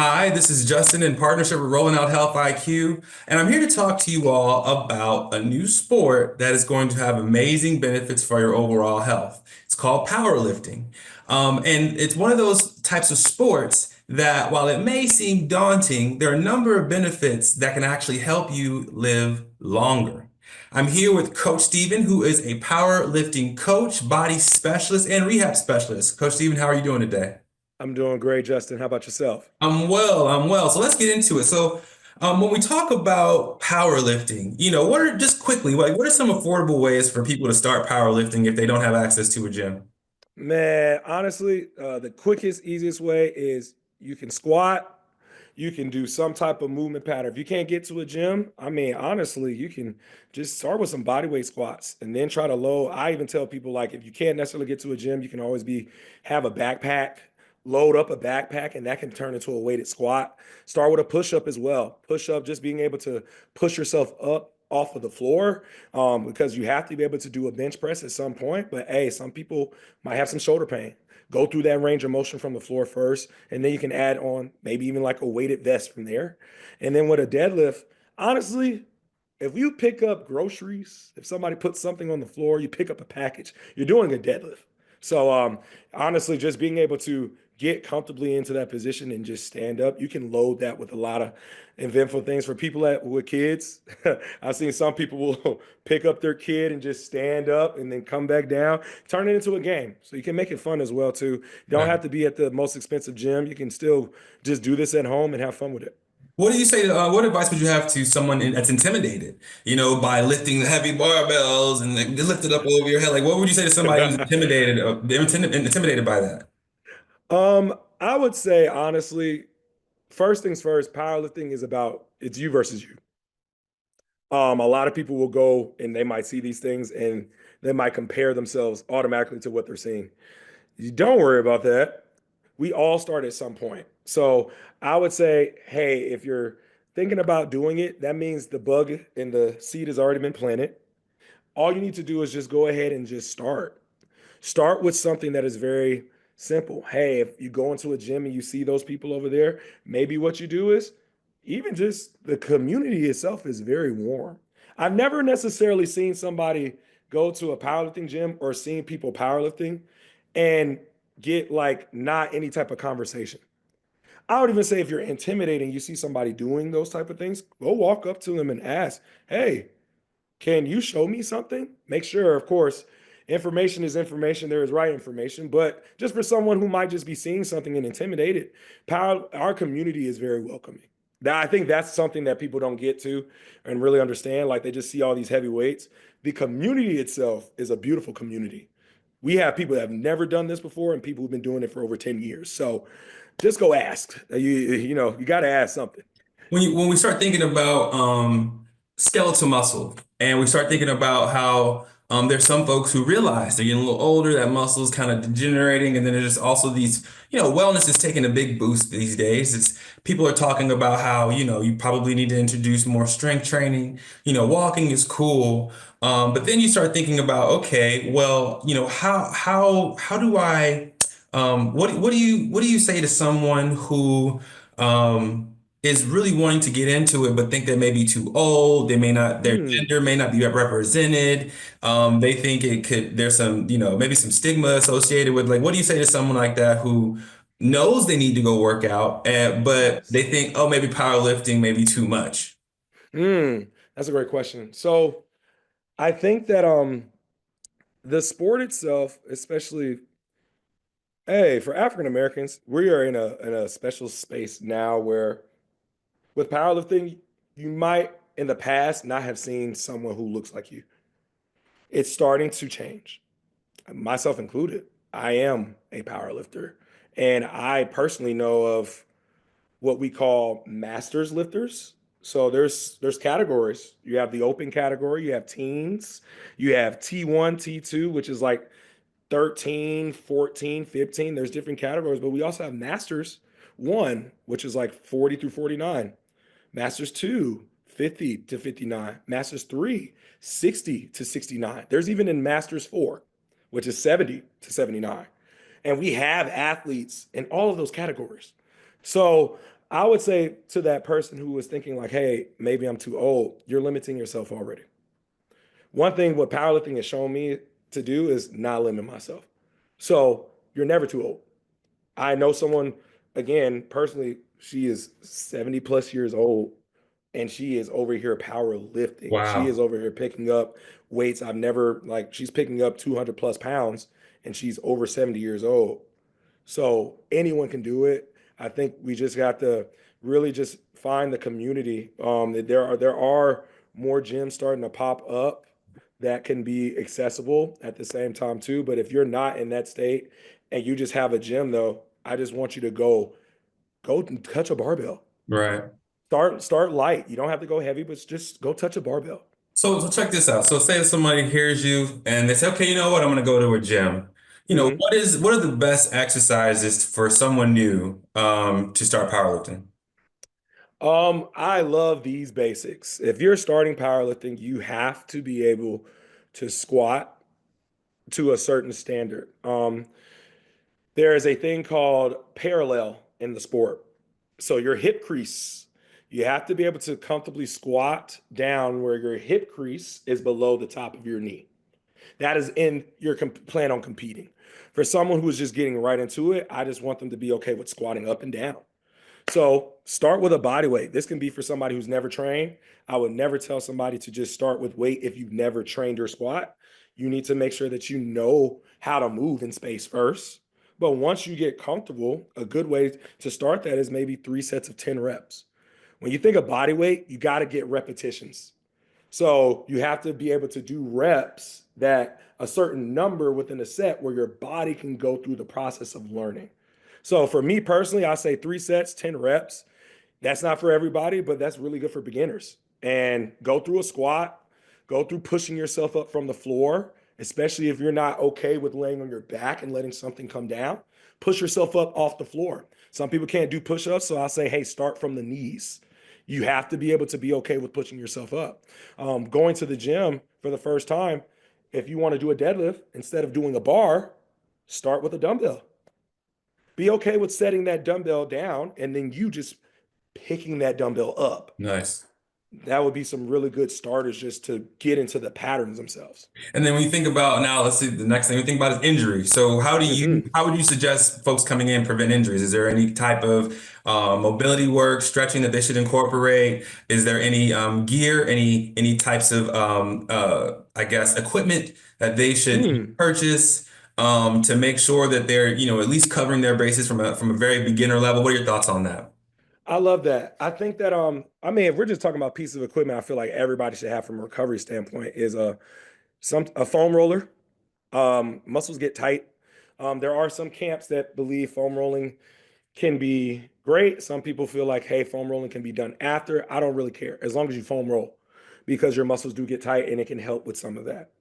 Hi, this is Justin in partnership with Rolling Out Health IQ, and I'm here to talk to you all about a new sport that is going to have amazing benefits for your overall health. It's called powerlifting. And it's one of those types of sports that, while it may seem daunting, there are a number of benefits that can actually help you live longer. I'm here with Coach Steven, who is a powerlifting coach, body specialist, and rehab specialist. Coach Steven, how are you doing today? I'm doing great, Justin. How about yourself? I'm well. So let's get into it. When we talk about powerlifting, what are just quickly, like, what are some affordable ways for people to start powerlifting if they don't have access to a gym? Man, honestly, the quickest, easiest way is you can squat, you can do some type of movement pattern. If you can't get to a gym, I mean, honestly, you can just start with some body weight squats and then try to load. I even tell people like if you can't necessarily get to a gym, you can always have a backpack, load up a backpack, and that can turn into a weighted squat. Start with a push-up as well. Push up, just being able to push yourself up off of the floor because you have to be able to do a bench press at some point. But hey, some people might have some shoulder pain. Go through that range of motion from the floor first, and then you can add on maybe even like a weighted vest from there. And then with a deadlift, honestly, if you pick up groceries, if somebody puts something on the floor, you pick up a package, you're doing a deadlift. So honestly, just being able to get comfortably into that position and just stand up, you can load that with a lot of eventful things for people with kids. I've seen some people will pick up their kid and just stand up and then come back down, turn it into a game. So you can make it fun as well too. You don't Right. have to be at the most expensive gym. You can still just do this at home and have fun with it. What do you say? What advice would you have to someone that's intimidated, by lifting the heavy barbells and they lift it up over your head? Like, what would you say to somebody who's intimidated, intimidated by that? I would say honestly, first things first, powerlifting is about it's you versus you. A lot of people will go and they might see these things and they might compare themselves automatically to what they're seeing. You don't worry about that. We all start at some point. So I would say, hey, if you're thinking about doing it, that means the bug and the seed has already been planted. All you need to do is just go ahead and just start. Start with something that is very simple. Hey, if you go into a gym and you see those people over there, maybe what you do is even just the community itself is very warm. I've never necessarily seen somebody go to a powerlifting gym or seen people powerlifting and get like not any type of conversation. I would even say if you're intimidating, you see somebody doing those type of things, go walk up to them and ask, "Hey, can you show me something?" Make sure, of course, information is information. There is right information, but just for someone who might just be seeing something and intimidated, our community is very welcoming. I think that's something that people don't get to and really understand. Like they just see all these heavy weights. The community itself is a beautiful community. We have people that have never done this before and people who've been doing it for over 10 years. So just go ask. You got to ask something. When we start thinking about skeletal muscle, and we start thinking about how there's some folks who realize they're getting a little older, that muscle is kind of degenerating, and then there's also these, wellness is taking a big boost these days. It's people are talking about how, you probably need to introduce more strength training. Walking is cool, but then you start thinking about, okay, well, how do I what do you say to someone who is really wanting to get into it, but think they may be too old. They may not, their Hmm. gender may not be represented. They think there's some, maybe some stigma associated with, like, what do you say to someone like that who knows they need to go work out, but they Yes. think, oh, maybe powerlifting may be too much? That's a great question. So I think that the sport itself, especially hey, for African Americans, we are in a special space now where with powerlifting, you might in the past not have seen someone who looks like you. It's starting to change, myself included. I am a powerlifter, and I personally know of what we call masters lifters. So there's categories. You have the open category, you have teens, you have T1, T2, which is like 13, 14, 15. There's different categories, but we also have masters 1, which is like 40 through 49. Masters 2, 50 to 59. Masters 3, 60 to 69. There's even in Masters 4, which is 70 to 79. And we have athletes in all of those categories. So I would say to that person who was thinking like, hey, maybe I'm too old, you're limiting yourself already. One thing what powerlifting has shown me to do is not limit myself. So you're never too old. I know someone, again, personally, she is 70 plus years old and she is over here power lifting. She is Wow. over here picking up weights I've never, like, she's picking up 200 plus pounds and she's over 70 years old. So anyone can do it. I think we just got to really just find the community. There are more gyms starting to pop up that can be accessible at the same time too. But if you're not in that state and you just have a gym though, I just want you to go and touch a barbell. Right. Start light. You don't have to go heavy, but just go touch a barbell. So check this out. So say somebody hears you and they say, okay, you know what? I'm going to go to a gym. Mhm. What are the best exercises for someone new to start powerlifting? I love these basics. If you're starting powerlifting, you have to be able to squat to a certain standard. There is a thing called parallel in the sport. So your hip crease, you have to be able to comfortably squat down where your hip crease is below the top of your knee. That is in your plan on competing. For someone who is just getting right into it, I just want them to be okay with squatting up and down. So start with a body weight. This can be for somebody who's never trained. I would never tell somebody to just start with weight if you've never trained your squat. You need to make sure that you know how to move in space first. But once you get comfortable, a good way to start that is maybe 3 sets of 10 reps. When you think of body weight, you got to get repetitions. So you have to be able to do reps that a certain number within a set where your body can go through the process of learning. So for me personally, I say 3 sets, 10 reps. That's not for everybody, but that's really good for beginners. And go through a squat, go through pushing yourself up from the floor, especially if you're not okay with laying on your back and letting something come down. Push yourself up off the floor. Some people can't do push ups, so I'll say, hey, start from the knees. You have to be able to be okay with pushing yourself up. Going to the gym for the first time, if you want to do a deadlift, instead of doing a bar, start with a dumbbell. Be okay with setting that dumbbell down and then you just picking that dumbbell up. Nice. That would be some really good starters just to get into the patterns themselves. And then when you think about now, let's see, the next thing we think about is injury. So Mhm. how would you suggest folks coming in prevent injuries? Is there any type of mobility work, stretching that they should incorporate? Is there any gear, any types of I guess equipment that they should Mm. purchase to make sure that they're, at least covering their bases from a very beginner level? What are your thoughts on that? I love that. I think that I mean if we're just talking about pieces of equipment, I feel like everybody should have from a recovery standpoint is a foam roller. Muscles get tight. There are some camps that believe foam rolling can be great. Some people feel like, hey, foam rolling can be done after. I don't really care as long as you foam roll because your muscles do get tight and it can help with some of that.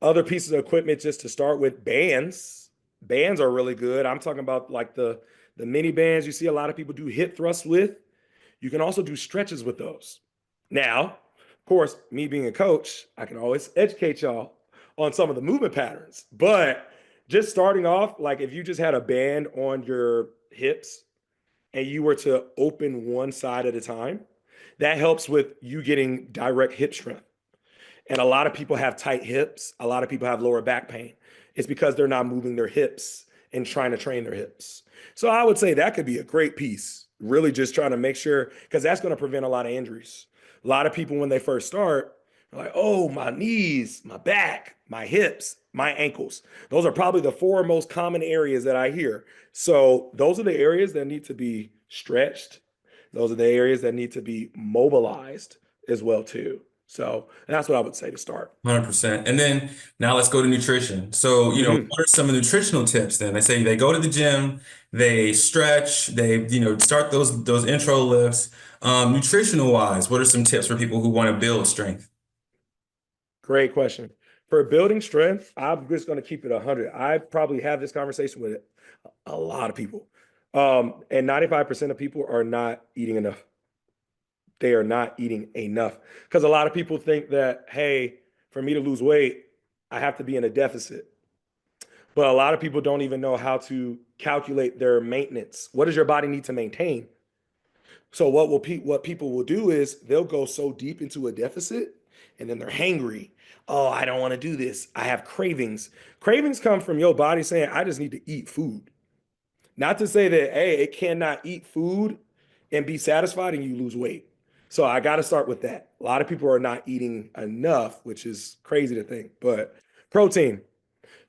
Other pieces of equipment just to start with bands. Bands are really good. I'm talking about like the mini bands you see a lot of people do hip thrusts with. You can also do stretches with those. Now, of course, me being a coach, I can always educate y'all on some of the movement patterns. But just starting off, like if you just had a band on your hips and you were to open one side at a time, that helps with you getting direct hip strength. And a lot of people have tight hips. A lot of people have lower back pain. It's because they're not moving their hips and trying to train their hips. So I would say that could be a great piece. Really just trying to make sure, because that's going to prevent a lot of injuries. A lot of people, when they first start, are like, oh, my knees, my back, my hips, my ankles. Those are probably the four most common areas that I hear. So those are the areas that need to be stretched. Those are the areas that need to be mobilized as well, too. So that's what I would say to start. 100%. And then now let's go to nutrition. So, Mhm. what are some of the nutritional tips then? They say they go to the gym, they stretch, they, start those intro lifts. Nutritional wise, what are some tips for people who want to build strength? Great question. For building strength, I'm just going to keep it 100. I probably have this conversation with a lot of people. And 95% of people are not eating enough. They are not eating enough. Because a lot of people think that, hey, for me to lose weight, I have to be in a deficit. But a lot of people don't even know how to calculate their maintenance. What does your body need to maintain? So what people will do is they'll go so deep into a deficit and then they're hangry. Oh, I don't want to do this. I have cravings. Cravings come from your body saying, I just need to eat food. Not to say that, hey, it cannot eat food and be satisfied and you lose weight. So I got to start with that. A lot of people are not eating enough, which is crazy to think. But protein,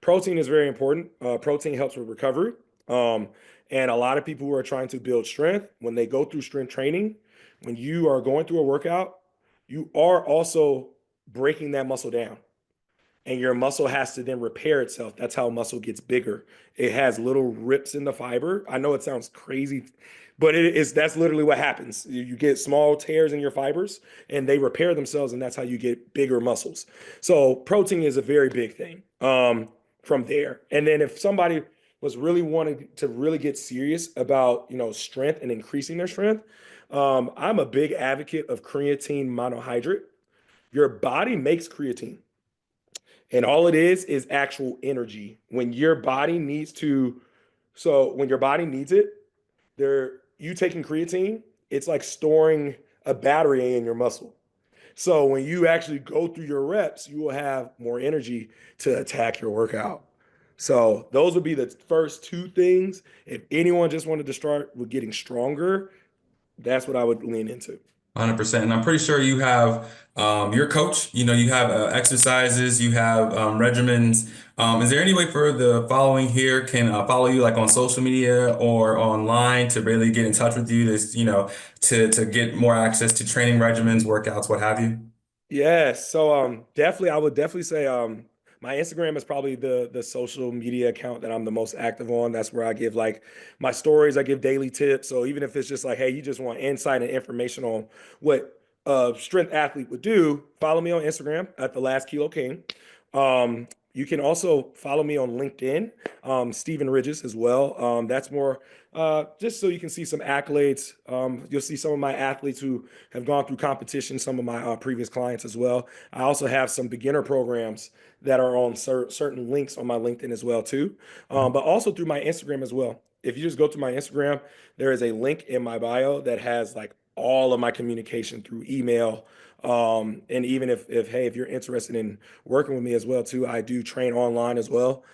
protein is very important. Protein helps with recovery. Um, and a lot of people who are trying to build strength, when they go through strength training, when you are going through a workout, you are also breaking that muscle down and your muscle has to then repair itself. That's how muscle gets bigger. It has little rips in the fiber. I know it sounds crazy, but it is that's literally what happens. You get small tears in your fibers and they repair themselves, and that's how you get bigger muscles. So protein is a very big thing from there. And then if somebody was really wanting to really get serious about strength and increasing their strength, I'm a big advocate of creatine monohydrate. Your body makes creatine. And all it is actual energy. When your body needs to, so when your body needs it, you taking creatine, it's like storing a battery in your muscle. So when you actually go through your reps, you will have more energy to attack your workout. So those would be the first two things. If anyone just wanted to start with getting stronger, that's what I would lean into. 100%. And I'm pretty sure you have your coach, you have exercises, you have regimens. Is there any way for the following here can follow you like on social media or online to really get in touch with you, to get more access to training regimens, workouts, what have you? Yes. So definitely I would definitely say my Instagram is probably the social media account that I'm the most active on. That's where I give like my stories, I give daily tips. So even if it's just like, hey, you just want insight and information on what a strength athlete would do, follow me on Instagram at the last kilo king. You can also follow me on LinkedIn, Stephen Ridges as well. That's more just so you can see some accolades. You'll see some of my athletes who have gone through competition, some of my previous clients as well. I also have some beginner programs that are on certain links on my LinkedIn as well too, but also through my Instagram as well. If you just go to my Instagram, there is a link in my bio that has like all of my communication through email. And even if hey, if you're interested in working with me as well too, I do train online as well.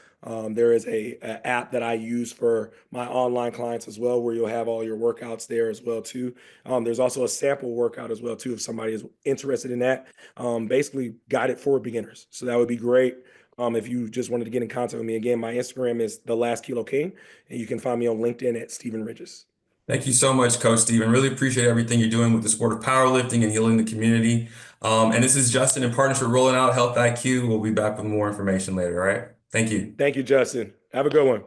There is a app that I use for my online clients as well, where you'll have all your workouts there as well too. There's also a sample workout as well too, if somebody is interested in that. Basically guided for beginners. So that would be great. If you just wanted to get in contact with me, again, my Instagram is the last kilo king, and you can find me on LinkedIn at Stephen Ridges. Thank you so much, Coach Steven. Really appreciate everything you're doing with the sport of powerlifting and healing the community. And this is Justin in partnership rolling out Health IQ. We'll be back with more information later, all right? Thank you. Thank you, Justin. Have a good one.